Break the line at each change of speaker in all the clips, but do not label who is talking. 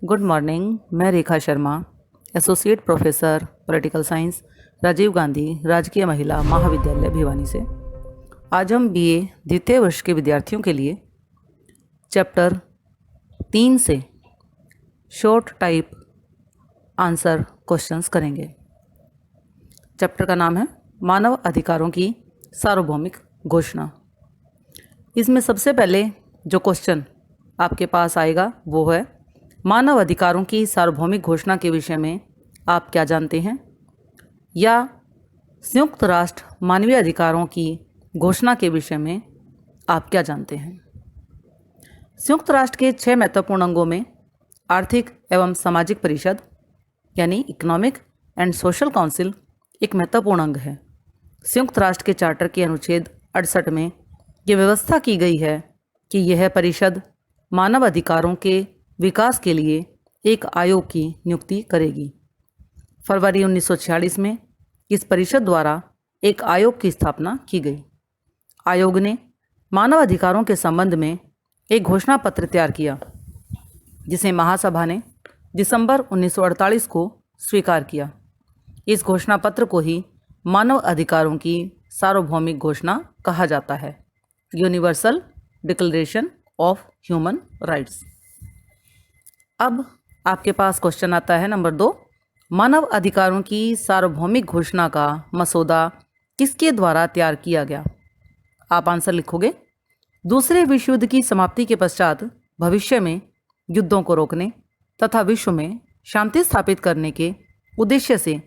Good morning. मैं Rekha Sharma, associate professor political science, Rajiv Gandhi Rajkiya Mahila महाविद्यालय भिवानी से। आज हम बीए द्वितीय वर्ष के विद्यार्थियों के लिए चैप्टर 3 से शॉर्ट टाइप आंसर क्वेश्चंस करेंगे। चैप्टर का नाम है मानव अधिकारों की सार्वभौमिक घोषणा। इसमें सबसे पहले जो क्वेश्चन आपके पास आएगा वो है, मानव अधिकारों की सार्वभौमिक घोषणा के विषय में आप क्या जानते हैं, या संयुक्त राष्ट्र मानवीय अधिकारों की घोषणा के विषय में आप क्या जानते हैं। संयुक्त राष्ट्र के 6 महत्वपूर्ण अंगों में आर्थिक एवं सामाजिक परिषद यानी इकोनॉमिक एंड सोशल काउंसिल एक महत्वपूर्ण अंग है। संयुक्त राष्ट्र के चार्टर के अनुच्छेद 68 में ये व्यवस्था की गई है कि यह परिषद मानव अधिकारों के विकास के लिए एक आयोग की नियुक्ति करेगी। फरवरी 1946 में इस परिषद द्वारा एक आयोग की स्थापना की गई। आयोग ने मानव अधिकारों के संबंध में एक घोषणा पत्र तैयार किया, जिसे महासभा ने दिसंबर 1948 को स्वीकार किया। इस घोषणा पत्र को ही मानव अधिकारों की सार्वभौमिक घोषणा कहा जाता है, universal declaration of human rights. अब आपके पास क्वेश्चन आता है नंबर 2, मानव अधिकारों की सार्वभौमिक घोषणा का मसौदा किसके द्वारा तैयार किया गया। आप आंसर लिखोगे, दूसरे विश्व युद्ध की समाप्ति के पश्चात भविष्य में युद्धों को रोकने तथा विश्व में शांति स्थापित करने के उद्देश्य से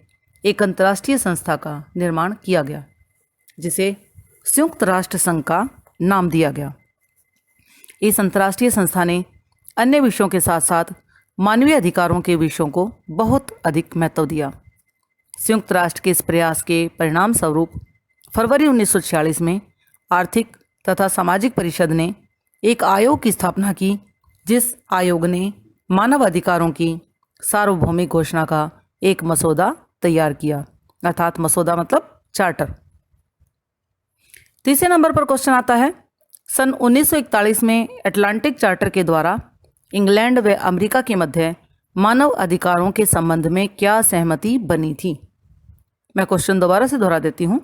एक अंतर्राष्ट्रीय संस्था का निर्माण किया गया, जिसे संयुक्त राष्ट्र संघ का नाम दिया गया। इस अंतर्राष्ट्रीय संस्था ने अन्य विषयों के साथ साथ मानवीय अधिकारों के विषयों को बहुत अधिक महत्व दिया। संयुक्त राष्ट्र के इस प्रयास के परिणाम स्वरूप फरवरी 1946 में आर्थिक तथा सामाजिक परिषद ने एक आयोग की स्थापना की, जिस आयोग ने मानव अधिकारों की सार्वभौमिक घोषणा का एक मसौदा तैयार किया, अर्थात मसौदा मतलब चार्टर। तीसरे नंबर पर क्वेश्चन आता है, सन 1941 में अटलांटिक चार्टर के द्वारा इंग्लैंड व अमेरिका के मध्य मानव अधिकारों के संबंध में क्या सहमति बनी थी। मैं क्वेश्चन दोबारा से दोहरा देती हूँ।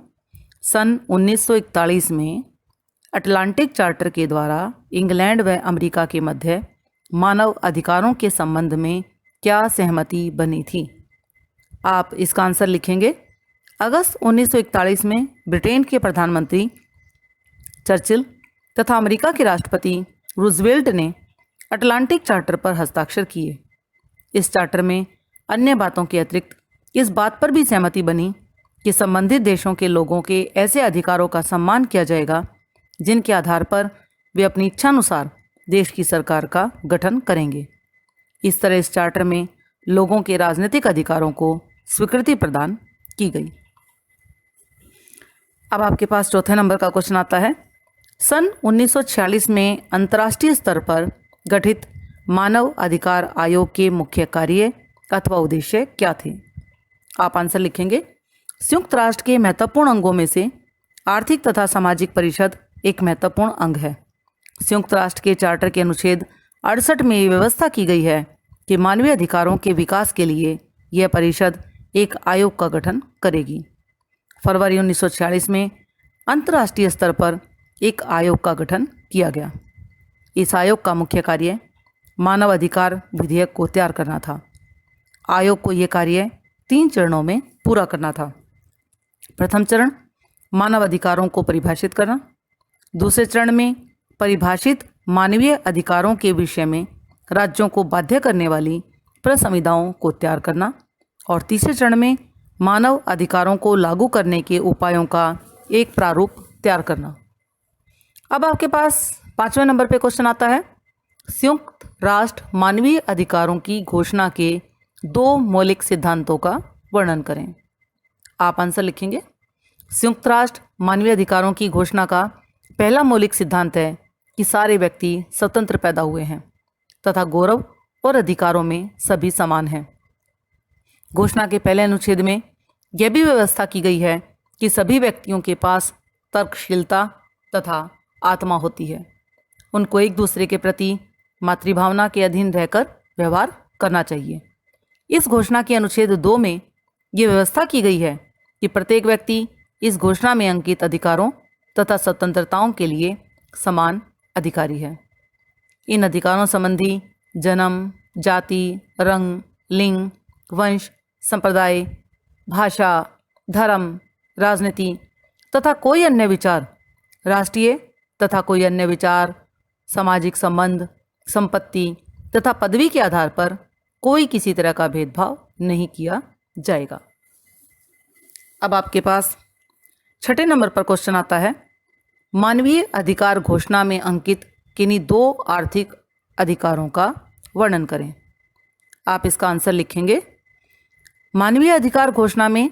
सन 1941 में अटलांटिक चार्टर के द्वारा इंग्लैंड व अमेरिका के मध्य मानव अधिकारों के संबंध में क्या सहमति बनी थी। आप इसका आंसर लिखेंगे, अगस्त 1941 में ब्रिटेन के प्रधानमंत्री चर्चिल तथा अमेरिका के राष्ट्रपति रूजवेल्ट ने अटलांटिक चार्टर पर हस्ताक्षर किए। इस चार्टर में अन्य बातों के अतिरिक्त इस बात पर भी सहमति बनी कि संबंधित देशों के लोगों के ऐसे अधिकारों का सम्मान किया जाएगा जिनके आधार पर वे अपनी इच्छानुसार देश की सरकार का गठन करेंगे। इस तरह इस चार्टर में लोगों के राजनीतिक अधिकारों को स्वीकृति प्रदान की गई। अब आपके पास चौथे नंबर का क्वेश्चन आता है, सन 1946 में अंतर्राष्ट्रीय स्तर पर गठित मानव अधिकार आयोग के मुख्य कार्य अथवा उद्देश्य क्या थे। आप आंसर लिखेंगे, संयुक्त राष्ट्र के महत्वपूर्ण अंगों में से आर्थिक तथा सामाजिक परिषद एक महत्वपूर्ण अंग है। संयुक्त राष्ट्र के चार्टर के अनुच्छेद 68 में ये व्यवस्था की गई है कि मानवीय अधिकारों के विकास के लिए यह परिषद एक आयोग का गठन करेगी। फरवरी 1946 में अंतर्राष्ट्रीय स्तर पर एक आयोग का गठन किया गया। इस आयोग का मुख्य कार्य मानव अधिकार विधेयक को तैयार करना था। आयोग को यह कार्य 3 चरणों में पूरा करना था। प्रथम चरण मानव अधिकारों को परिभाषित करना, दूसरे चरण में परिभाषित मानवीय अधिकारों के विषय में राज्यों को बाध्य करने वाली प्रसंविधाओं को तैयार करना, और तीसरे चरण में मानव अधिकारों को लागू करने के उपायों का एक प्रारूप तैयार करना। अब आपके पास 5वें नंबर पे क्वेश्चन आता है, संयुक्त राष्ट्र मानवीय अधिकारों की घोषणा के 2 मौलिक सिद्धांतों का वर्णन करें। आप आंसर लिखेंगे, संयुक्त राष्ट्र मानवीय अधिकारों की घोषणा का पहला मौलिक सिद्धांत है कि सारे व्यक्ति स्वतंत्र पैदा हुए हैं तथा गौरव और अधिकारों में सभी समान हैं। घोषणा के पहले अनुच्छेद में यह भी व्यवस्था की गई है कि सभी व्यक्तियों के पास तर्कशीलता तथा आत्मा होती है। उनको एक दूसरे के प्रति मातृभावना के अधीन रहकर व्यवहार करना चाहिए। इस घोषणा के अनुच्छेद 2 में ये व्यवस्था की गई है कि प्रत्येक व्यक्ति इस घोषणा में अंकित अधिकारों तथा स्वतंत्रताओं के लिए समान अधिकारी है। इन अधिकारों संबंधी जन्म, जाति, रंग, लिंग, वंश, संप्रदाय, भाषा, धर्म, राजनीति तथा कोई अन्य विचार, राष्ट्रीय तथा कोई अन्य विचार, सामाजिक संबंध, संपत्ति तथा पदवी के आधार पर कोई किसी तरह का भेदभाव नहीं किया जाएगा। अब आपके पास 6 नंबर पर क्वेश्चन आता है, मानवीय अधिकार घोषणा में अंकित किन्हीं 2 आर्थिक अधिकारों का वर्णन करें। आप इसका आंसर लिखेंगे। मानवीय अधिकार घोषणा में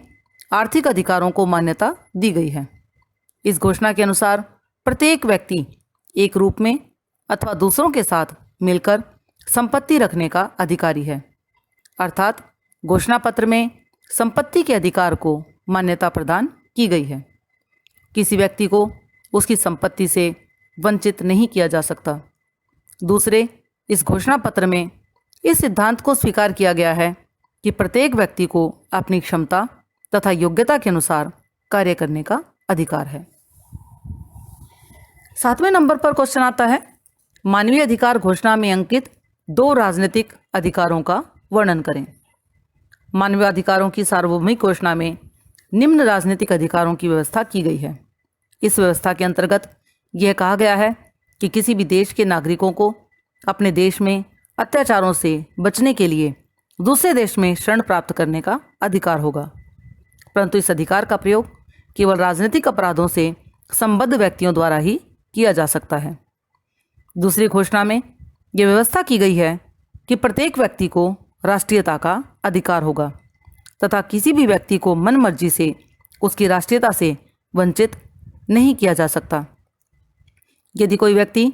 आर्थिक अधिकारों को मान्यता दी गई है। इस घोषणा के अनुसार प्रत्येक व्यक्ति एक रूप में अथवा दूसरों के साथ मिलकर संपत्ति रखने का अधिकारी है। अर्थात घोषणा पत्र में संपत्ति के अधिकार को मान्यता प्रदान की गई है। किसी व्यक्ति को उसकी संपत्ति से वंचित नहीं किया जा सकता। दूसरे, इस घोषणा पत्र में इस सिद्धांत को स्वीकार किया गया है कि प्रत्येक व्यक्ति को अपनी क्षमता तथा योग्यता के अनुसार कार्य करने का अधिकार है। 7वें नंबर पर क्वेश्चन आता है, मानवीय अधिकार घोषणा में अंकित 2 राजनीतिक अधिकारों का वर्णन करें। मानवीय अधिकारों की सार्वभौमिक घोषणा में निम्न राजनीतिक अधिकारों की व्यवस्था की गई है। इस व्यवस्था के अंतर्गत यह कहा गया है कि किसी भी देश के नागरिकों को अपने देश में अत्याचारों से बचने के लिए दूसरे देश में शरण प्राप्त करने का अधिकार होगा, परंतु इस अधिकार का प्रयोग केवल राजनीतिक अपराधों से संबद्ध व्यक्तियों द्वारा ही किया जा सकता है। दूसरी घोषणा में यह व्यवस्था की गई है कि प्रत्येक व्यक्ति को राष्ट्रीयता का अधिकार होगा तथा किसी भी व्यक्ति को मनमर्जी से उसकी राष्ट्रीयता से वंचित नहीं किया जा सकता। यदि कोई व्यक्ति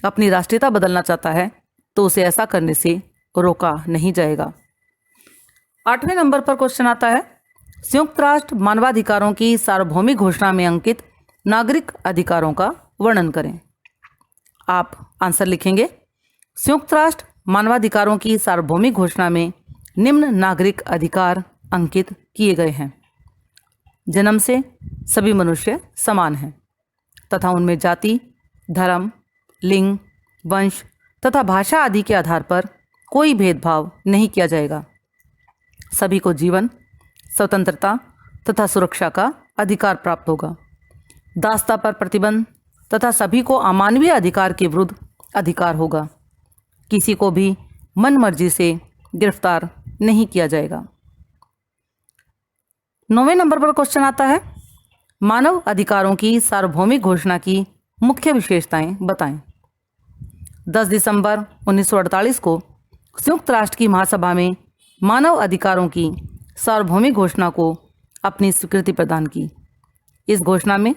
अपनी राष्ट्रीयता बदलना चाहता है तो उसे ऐसा करने से रोका नहीं जाएगा। 8वें नंबर पर क्वेश्चन आता है, संयुक्त राष्ट्र मानवाधिकारों की सार्वभौमिक घोषणा में अंकित नागरिक अधिकारों का वर्णन करें। आप आंसर लिखेंगे। संयुक्त राष्ट्र मानवाधिकारों की सार्वभौमिक घोषणा में निम्न नागरिक अधिकार अंकित किए गए हैं। जन्म से सभी मनुष्य समान हैं तथा उनमें जाति, धर्म, लिंग, वंश तथा भाषा आदि के आधार पर कोई भेदभाव नहीं किया जाएगा। सभी को जीवन, स्वतंत्रता तथा सुरक्षा का अधिकार प्राप्त होगा। दासता पर प्रतिबंध तथा सभी को अमानवीय अधिकार के विरुद्ध अधिकार होगा। किसी को भी मनमर्जी से गिरफ्तार नहीं किया जाएगा। 9वें नंबर पर क्वेश्चन आता है, मानव अधिकारों की सार्वभौमिक घोषणा की मुख्य विशेषताएं बताएं। 10 दिसंबर 1948 को संयुक्त राष्ट्र की महासभा में मानव अधिकारों की सार्वभौमिक घोषणा को अपनी स्वीकृति प्रदान की। इस घोषणा में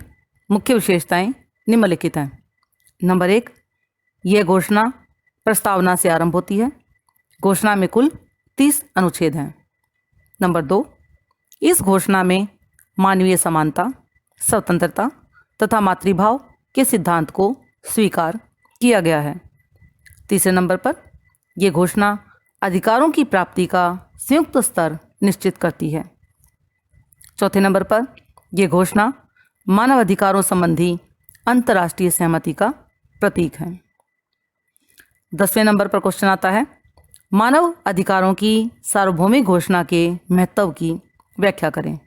मुख्य विशेषताएं निम्नलिखित हैं। नंबर 1, यह घोषणा प्रस्तावना से आरंभ होती है। घोषणा में कुल 30 अनुच्छेद हैं। नंबर 2, इस घोषणा में मानवीय समानता, स्वतंत्रता तथा मातृभाव के सिद्धांत को स्वीकार किया गया है। तीसरे नंबर पर यह घोषणा अधिकारों की प्राप्ति का संयुक्त स्तर निश्चित करती है। चौथे नंबर पर यह घोषणा मानव अधिकारों संबंधी अंतर्राष्ट्रीय सहमति का प्रतीक है। 10वें नंबर पर क्वेश्चन आता है, मानव अधिकारों की सार्वभौमिक घोषणा के महत्व की व्याख्या करें,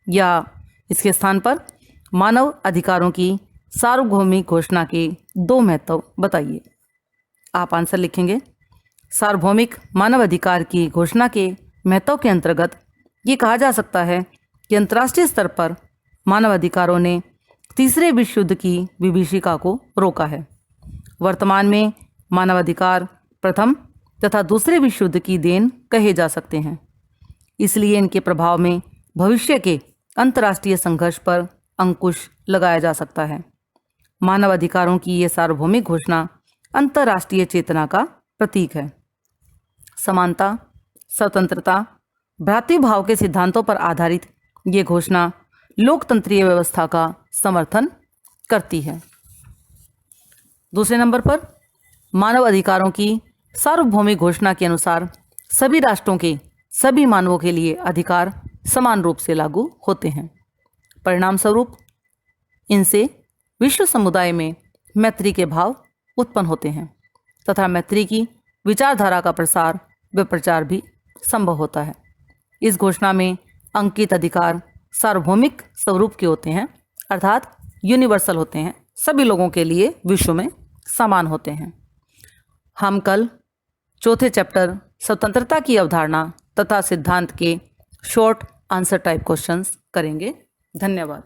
या इसके स्थान पर मानव अधिकारों की सार्वभौमिक घोषणा के 2 महत्व बताइए। आप आंसर लिखेंगे। सार्वभौमिक मानव अधिकार की घोषणा के महत्व के अंतर्गत ये कहा जा सकता है कि अंतर्राष्ट्रीय स्तर पर मानव अधिकारों ने तीसरे विश्व युद्ध की विभीषिका को रोका है। वर्तमान में मानव अधिकार प्रथम तथा दूसरे विश्व युद्ध की देन कहे जा सकते हैं, इसलिए इनके प्रभाव में भविष्य के अंतर्राष्ट्रीय संघर्ष पर अंकुश लगाया जा सकता है। मानव अधिकारों की ये सार्वभौमिक घोषणा अंतर्राष्ट्रीय चेतना का प्रतीक है। समानता, स्वतंत्रता, भ्रातृभाव के सिद्धांतों पर आधारित ये घोषणा लोकतंत्रीय व्यवस्था का समर्थन करती है। दूसरे नंबर पर मानव अधिकारों की सार्वभौमिक घोषणा के अनुसार सभी राष्ट्रों के सभी मानवों के लिए अधिकार समान रूप से लागू होते हैं। परिणाम स्वरूप इनसे विश्व समुदाय में मैत्री के भाव उत्पन्न होते हैं तथा मैत्री की विचारधारा का प्रसार व प्रचार भी संभव होता है। इस घोषणा में अंकित अधिकार सार्वभौमिक स्वरूप के होते हैं, अर्थात यूनिवर्सल होते हैं, सभी लोगों के लिए विश्व में समान होते हैं। हम कल चौथे चैप्टर स्वतंत्रता की अवधारणा तथा सिद्धांत के शॉर्ट आंसर टाइप क्वेश्चंस करेंगे। धन्यवाद।